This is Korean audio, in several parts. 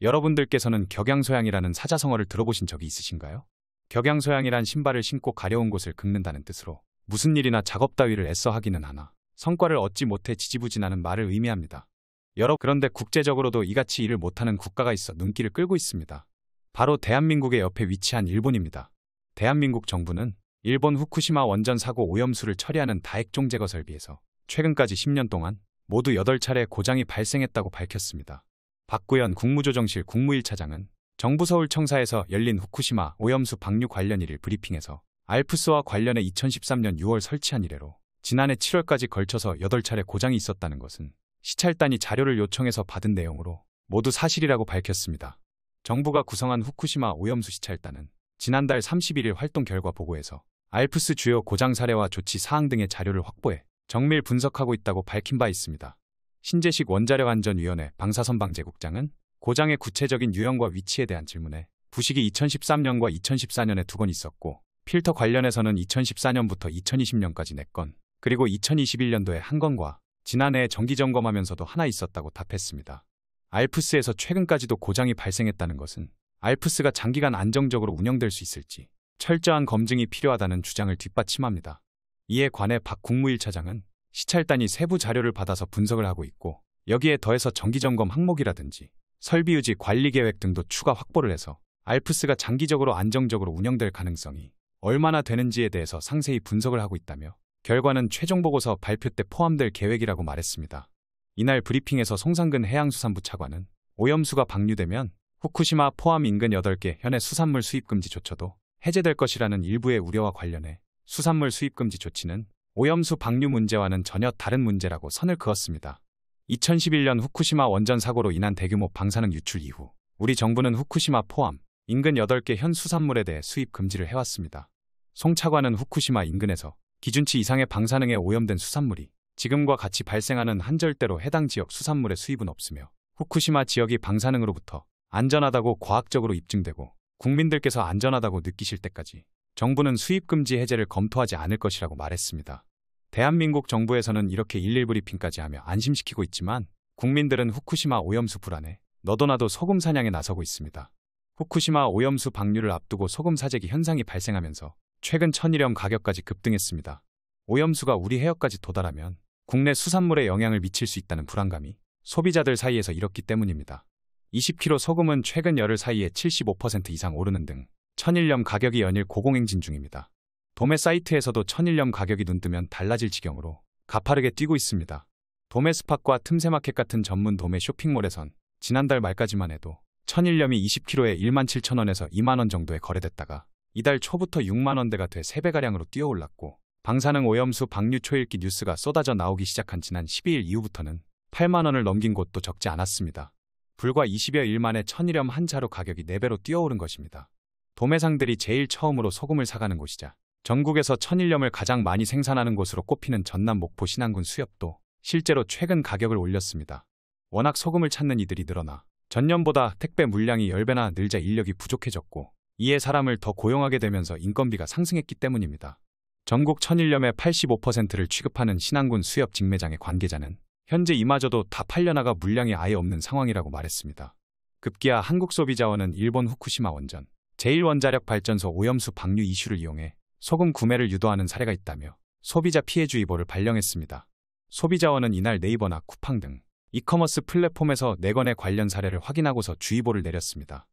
여러분들께서는 격양소양이라는 사자성어를 들어보신 적이 있으신가요? 격양소양이란 신발을 신고 가려운 곳을 긁는다는 뜻으로 무슨 일이나 작업 따위를 애써 하기는 하나 성과를 얻지 못해 지지부진하는 말을 의미합니다. 그런데 국제적으로도 이같이 일을 못하는 국가가 있어 눈길을 끌고 있습니다. 바로 대한민국의 옆에 위치한 일본입니다. 대한민국 정부는 일본 후쿠시마 원전 사고 오염수를 처리하는 다액종 제거 설비에서 최근까지 10년 동안 모두 8차례 고장이 발생했다고 밝혔습니다. 박구현 국무조정실 국무1차장은 정부 서울청사에서 열린 후쿠시마 오염수 방류 관련 1일 브리핑에서 알프스와 관련해 2013년 6월 설치한 이래로 지난해 7월까지 걸쳐서 8차례 고장이 있었다는 것은 시찰단이 자료를 요청해서 받은 내용으로 모두 사실이라고 밝혔습니다. 정부가 구성한 후쿠시마 오염수 시찰단은 지난달 31일 활동 결과 보고에서 알프스 주요 고장 사례와 조치 사항 등의 자료를 확보해 정밀 분석하고 있다고 밝힌 바 있습니다. 신재식 원자력안전위원회 방사선방제국장은 고장의 구체적인 유형과 위치에 대한 질문에 부식이 2013년과 2014년에 2건 있었고 필터 관련해서는 2014년부터 2020년까지 4건, 그리고 2021년도에 1건과 지난해에 정기점검하면서도 하나 있었다고 답했습니다. 알프스에서 최근까지도 고장이 발생했다는 것은 알프스가 장기간 안정적으로 운영될 수 있을지 철저한 검증이 필요하다는 주장을 뒷받침합니다. 이에 관해 박 국무1차장은 시찰단이 세부 자료를 받아서 분석을 하고 있고 여기에 더해서 정기점검 항목이라든지 설비유지 관리계획 등도 추가 확보를 해서 알프스가 장기적으로 안정적으로 운영될 가능성이 얼마나 되는지에 대해서 상세히 분석을 하고 있다며 결과는 최종 보고서 발표 때 포함될 계획이라고 말했습니다. 이날 브리핑에서 송상근 해양수산부 차관은 오염수가 방류되면 후쿠시마 포함 인근 8개 현해 수산물 수입 금지 조처도 해제될 것이라는 일부의 우려와 관련해 수산물 수입 금지 조치는 오염수 방류 문제와는 전혀 다른 문제라고 선을 그었습니다. 2011년 후쿠시마 원전 사고로 인한 대규모 방사능 유출 이후 우리 정부는 후쿠시마 포함 인근 8개 현 수산물에 대해 수입 금지를 해왔습니다. 송 차관은 후쿠시마 인근에서 기준치 이상의 방사능에 오염된 수산물이 지금과 같이 발생하는 한 절대로 해당 지역 수산물의 수입은 없으며 후쿠시마 지역이 방사능으로부터 안전하다고 과학적으로 입증되고 국민들께서 안전하다고 느끼실 때까지 정부는 수입 금지 해제를 검토하지 않을 것이라고 말했습니다. 대한민국 정부에서는 이렇게 일일 브리핑까지 하며 안심시키고 있지만 국민들은 후쿠시마 오염수 불안에 너도나도 소금 사냥에 나서고 있습니다. 후쿠시마 오염수 방류를 앞두고 소금 사재기 현상이 발생하면서 최근 천일염 가격까지 급등했습니다. 오염수가 우리 해역까지 도달하면 국내 수산물에 영향을 미칠 수 있다는 불안감이 소비자들 사이에서 일었기 때문입니다. 20kg 소금은 최근 열흘 사이에 75% 이상 오르는 등 천일염 가격이 연일 고공행진 중입니다. 도매 사이트에서도 천일염 가격이 눈뜨면 달라질 지경으로 가파르게 뛰고 있습니다. 도매스팟과 틈새마켓 같은 전문 도매 쇼핑몰에선 지난달 말까지만 해도 천일염이 20kg에 17,000원에서 2만원 정도에 거래됐다가 이달 초부터 6만원대가 돼 3배가량으로 뛰어올랐고 방사능 오염수 방류 초읽기 뉴스가 쏟아져 나오기 시작한 지난 12일 이후부터는 8만원을 넘긴 곳도 적지 않았습니다. 불과 20여 일 만에 천일염 한 자루 가격이 4배로 뛰어오른 것입니다. 도매상들이 제일 처음으로 소금을 사가는 곳이자 전국에서 천일염을 가장 많이 생산하는 곳으로 꼽히는 전남 목포 신안군 수협도 실제로 최근 가격을 올렸습니다. 워낙 소금을 찾는 이들이 늘어나 전년보다 택배 물량이 10배나 늘자 인력이 부족해졌고 이에 사람을 더 고용하게 되면서 인건비가 상승했기 때문입니다. 전국 천일염의 85%를 취급하는 신안군 수협 직매장의 관계자는 현재 이마저도 다 팔려나가 물량이 아예 없는 상황이라고 말했습니다. 급기야 한국소비자원은 일본 후쿠시마 원전 제1원자력발전소 오염수 방류 이슈를 이용해 소금 구매를 유도하는 사례가 있다며 소비자 피해주의보를 발령했습니다. 소비자원은 이날 네이버나 쿠팡 등 이커머스 플랫폼에서 4건의 관련 사례를 확인하고서 주의보를 내렸습니다.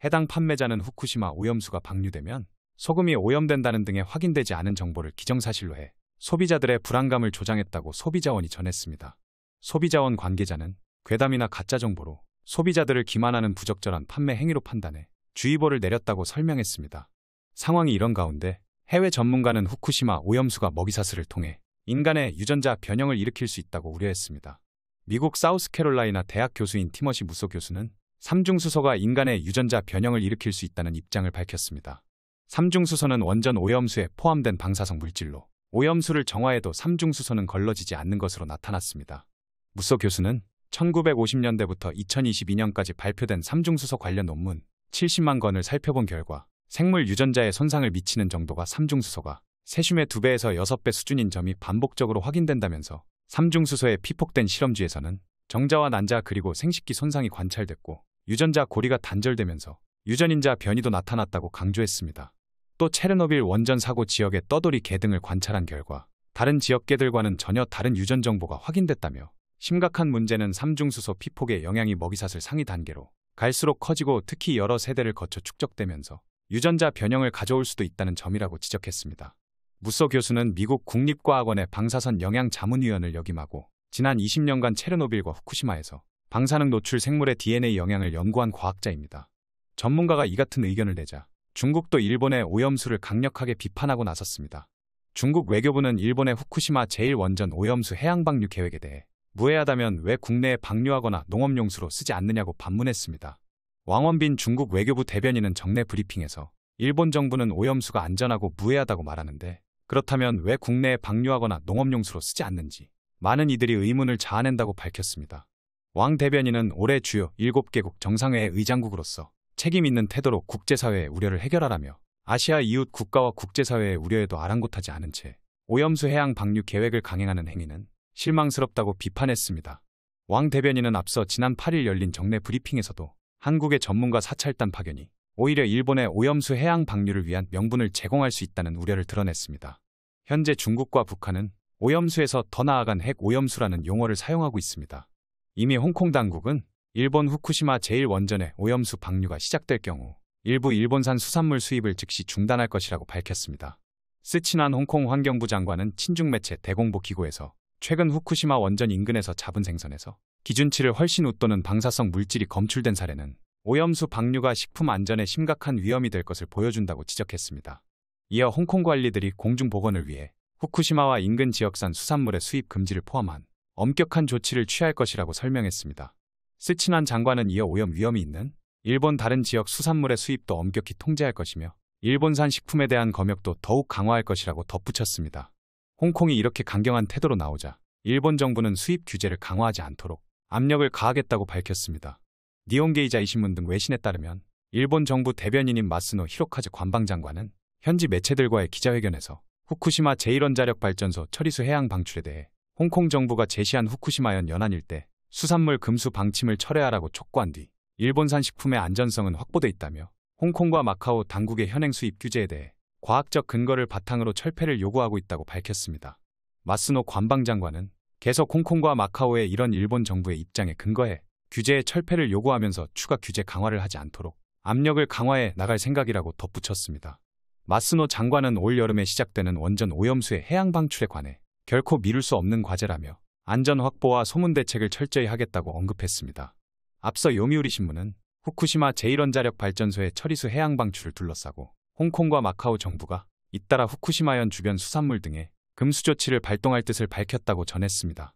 해당 판매자는 후쿠시마 오염수가 방류되면 소금이 오염된다는 등의 확인되지 않은 정보를 기정사실로 해 소비자들의 불안감을 조장했다고 소비자원이 전했습니다. 소비자원 관계자는 괴담이나 가짜 정보로 소비자들을 기만하는 부적절한 판매 행위로 판단해 주의보를 내렸다고 설명했습니다. 상황이 이런 가운데 해외 전문가는 후쿠시마 오염수가 먹이사슬을 통해 인간의 유전자 변형을 일으킬 수 있다고 우려했습니다. 미국 사우스캐롤라이나 대학 교수인 티머시 무소 교수는 삼중수소가 인간의 유전자 변형을 일으킬 수 있다는 입장을 밝혔습니다. 삼중수소는 원전 오염수에 포함된 방사성 물질로 오염수를 정화해도 삼중수소는 걸러지지 않는 것으로 나타났습니다. 무소 교수는 1950년대부터 2022년까지 발표된 삼중수소 관련 논문 70만 건을 살펴본 결과 생물 유전자에 손상을 미치는 정도가 삼중수소가 세슘의 2배에서 6배 수준인 점이 반복적으로 확인된다면서 삼중수소에 피폭된 실험쥐에서는 정자와 난자 그리고 생식기 손상이 관찰됐고 유전자 고리가 단절되면서 유전인자 변이도 나타났다고 강조했습니다. 또 체르노빌 원전 사고 지역의 떠돌이 개 등을 관찰한 결과 다른 지역 개들과는 전혀 다른 유전 정보가 확인됐다며 심각한 문제는 삼중수소 피폭의 영향이 먹이사슬 상위 단계로 갈수록 커지고 특히 여러 세대를 거쳐 축적되면서 유전자 변형을 가져올 수도 있다는 점이라고 지적했습니다. 무소 교수는 미국 국립과학원의 방사선 영향 자문위원을 역임하고 지난 20년간 체르노빌과 후쿠시마에서 방사능 노출 생물의 DNA 영향을 연구한 과학자입니다. 전문가가 이 같은 의견을 내자 중국도 일본의 오염수를 강력하게 비판하고 나섰습니다. 중국 외교부는 일본의 후쿠시마 제1원전 오염수 해양 방류 계획에 대해 무해하다면 왜 국내에 방류하거나 농업용수로 쓰지 않느냐고 반문했습니다. 왕원빈 중국 외교부 대변인은 정례 브리핑에서 일본 정부는 오염수가 안전하고 무해하다고 말하는데 그렇다면 왜 국내에 방류하거나 농업용수로 쓰지 않는지 많은 이들이 의문을 자아낸다고 밝혔습니다. 왕 대변인은 올해 주요 7개국 정상회의 의장국으로서 책임 있는 태도로 국제사회의 우려를 해결하라며 아시아 이웃 국가와 국제사회의 우려에도 아랑곳하지 않은 채 오염수 해양 방류 계획을 강행하는 행위는 실망스럽다고 비판했습니다. 왕 대변인은 앞서 지난 8일 열린 정례 브리핑에서도 한국의 전문가 사찰단 파견이 오히려 일본의 오염수 해양 방류를 위한 명분을 제공할 수 있다는 우려를 드러냈습니다. 현재 중국과 북한은 오염수에서 더 나아간 핵 오염수라는 용어를 사용하고 있습니다. 이미 홍콩 당국은 일본 후쿠시마 제1원전의 오염수 방류가 시작될 경우 일부 일본산 수산물 수입을 즉시 중단할 것이라고 밝혔습니다. 스치난 홍콩 환경부 장관은 친중 매체 대공보 기고에서 최근 후쿠시마 원전 인근에서 잡은 생선에서 기준치를 훨씬 웃도는 방사성 물질이 검출된 사례는 오염수 방류가 식품 안전에 심각한 위험이 될 것을 보여준다고 지적했습니다. 이어 홍콩 관리들이 공중 보건을 위해 후쿠시마와 인근 지역산 수산물의 수입 금지를 포함한 엄격한 조치를 취할 것이라고 설명했습니다. 스치난 장관은 이어 오염 위험이 있는 일본 다른 지역 수산물의 수입도 엄격히 통제할 것이며 일본산 식품에 대한 검역도 더욱 강화할 것이라고 덧붙였습니다. 홍콩이 이렇게 강경한 태도로 나오자 일본 정부는 수입 규제를 강화하지 않도록 압력을 가하겠다고 밝혔습니다. 니혼게이 신문 등 외신에 따르면 일본 정부 대변인인 마스노 히로카즈 관방장관은 현지 매체들과의 기자회견에서 후쿠시마 제1원자력발전소 처리수 해양 방출에 대해 홍콩 정부가 제시한 후쿠시마현 연안 일대 수산물 금수 방침을 철회하라고 촉구한 뒤 일본산 식품의 안전성은 확보돼 있다며 홍콩과 마카오 당국의 현행 수입 규제에 대해 과학적 근거를 바탕으로 철폐를 요구하고 있다고 밝혔습니다. 마스노 관방장관은 계속 홍콩과 마카오의 이런 일본 정부의 입장에 근거해 규제의 철폐를 요구하면서 추가 규제 강화를 하지 않도록 압력을 강화해 나갈 생각이라고 덧붙였습니다. 마스노 장관은 올 여름에 시작되는 원전 오염수의 해양 방출에 관해 결코 미룰 수 없는 과제라며 안전 확보와 소문 대책을 철저히 하겠다고 언급했습니다. 앞서 요미우리 신문은 후쿠시마 제1원자력 발전소의 처리수 해양 방출을 둘러싸고 홍콩과 마카오 정부가 잇따라 후쿠시마현 주변 수산물 등에 금수 조치를 발동할 뜻을 밝혔다고 전했습니다.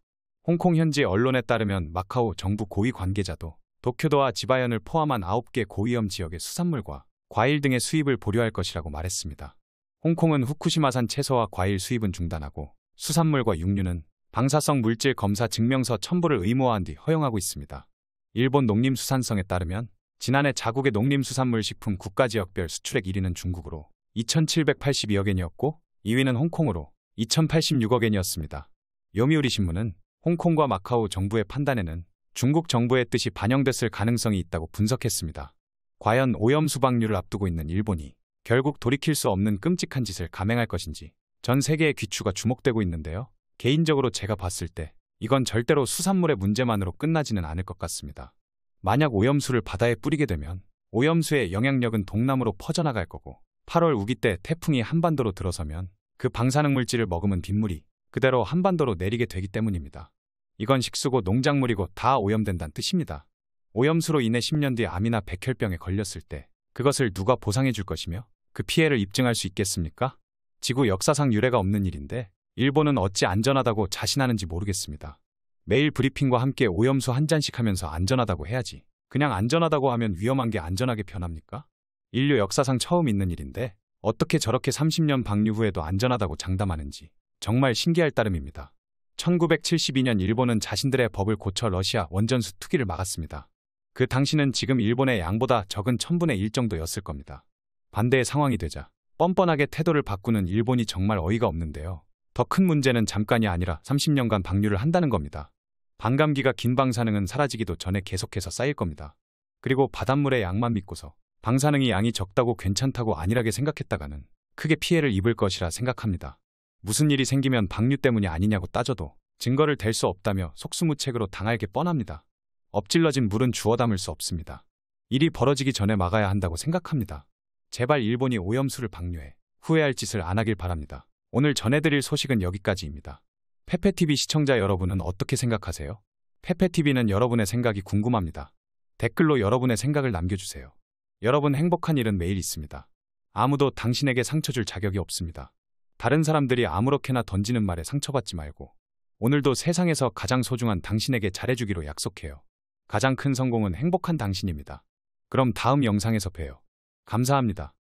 홍콩 현지 언론에 따르면 마카오 정부 고위 관계자도 도쿄도와 지바현을 포함한 9개 고위험 지역의 수산물과 과일 등의 수입을 보류할 것이라고 말했습니다. 홍콩은 후쿠시마산 채소와 과일 수입은 중단하고 수산물과 육류는 방사성 물질 검사 증명서 첨부를 의무화한 뒤 허용하고 있습니다. 일본 농림수산성에 따르면 지난해 자국의 농림수산물 식품 국가지역별 수출액 1위는 중국으로 2,782억 엔이었고 2위는 홍콩으로 2,086억 엔이었습니다. 요미우리 신문은 홍콩과 마카오 정부의 판단에는 중국 정부의 뜻이 반영됐을 가능성이 있다고 분석했습니다. 과연 오염수 방류를 앞두고 있는 일본이 결국 돌이킬 수 없는 끔찍한 짓을 감행할 것인지 전 세계의 귀추가 주목되고 있는데요. 개인적으로 제가 봤을 때 이건 절대로 수산물의 문제만으로 끝나지는 않을 것 같습니다. 만약 오염수를 바다에 뿌리게 되면 오염수의 영향력은 동남으로 퍼져나갈 거고 8월 우기 때 태풍이 한반도로 들어서면 그 방사능 물질을 머금은 빗물이 그대로 한반도로 내리게 되기 때문입니다. 이건 식수고 농작물이고 다 오염된다는 뜻입니다. 오염수로 인해 10년 뒤 암이나 백혈병에 걸렸을 때 그것을 누가 보상해 줄 것이며 그 피해를 입증할 수 있겠습니까? 지구 역사상 유례가 없는 일인데 일본은 어찌 안전하다고 자신하는지 모르겠습니다. 매일 브리핑과 함께 오염수 한 잔씩 하면서 안전하다고 해야지. 그냥 안전하다고 하면 위험한 게 안전하게 변합니까? 인류 역사상 처음 있는 일인데 어떻게 저렇게 30년 방류 후에도 안전하다고 장담하는지 정말 신기할 따름입니다. 1972년 일본은 자신들의 법을 고쳐 러시아 원전수 투기를 막았습니다. 그 당시는 지금 일본의 양보다 적은 1000분의 1 정도였을 겁니다. 반대의 상황이 되자 뻔뻔하게 태도를 바꾸는 일본이 정말 어이가 없는데요. 더 큰 문제는 잠깐이 아니라 30년간 방류를 한다는 겁니다. 반감기가 긴 방사능은 사라지기도 전에 계속해서 쌓일 겁니다. 그리고 바닷물의 양만 믿고서 방사능이 양이 적다고 괜찮다고 안일하게 생각했다가는 크게 피해를 입을 것이라 생각합니다. 무슨 일이 생기면 방류 때문이 아니냐고 따져도 증거를 댈 수 없다며 속수무책으로 당할 게 뻔합니다. 엎질러진 물은 주워 담을 수 없습니다. 일이 벌어지기 전에 막아야 한다고 생각합니다. 제발 일본이 오염수를 방류해 후회할 짓을 안 하길 바랍니다. 오늘 전해드릴 소식은 여기까지입니다. 페페TV 시청자 여러분은 어떻게 생각하세요? 페페TV는 여러분의 생각이 궁금합니다. 댓글로 여러분의 생각을 남겨주세요. 여러분 행복한 일은 매일 있습니다. 아무도 당신에게 상처 줄 자격이 없습니다. 다른 사람들이 아무렇게나 던지는 말에 상처받지 말고 오늘도 세상에서 가장 소중한 당신에게 잘해주기로 약속해요. 가장 큰 성공은 행복한 당신입니다. 그럼 다음 영상에서 봬요. 감사합니다.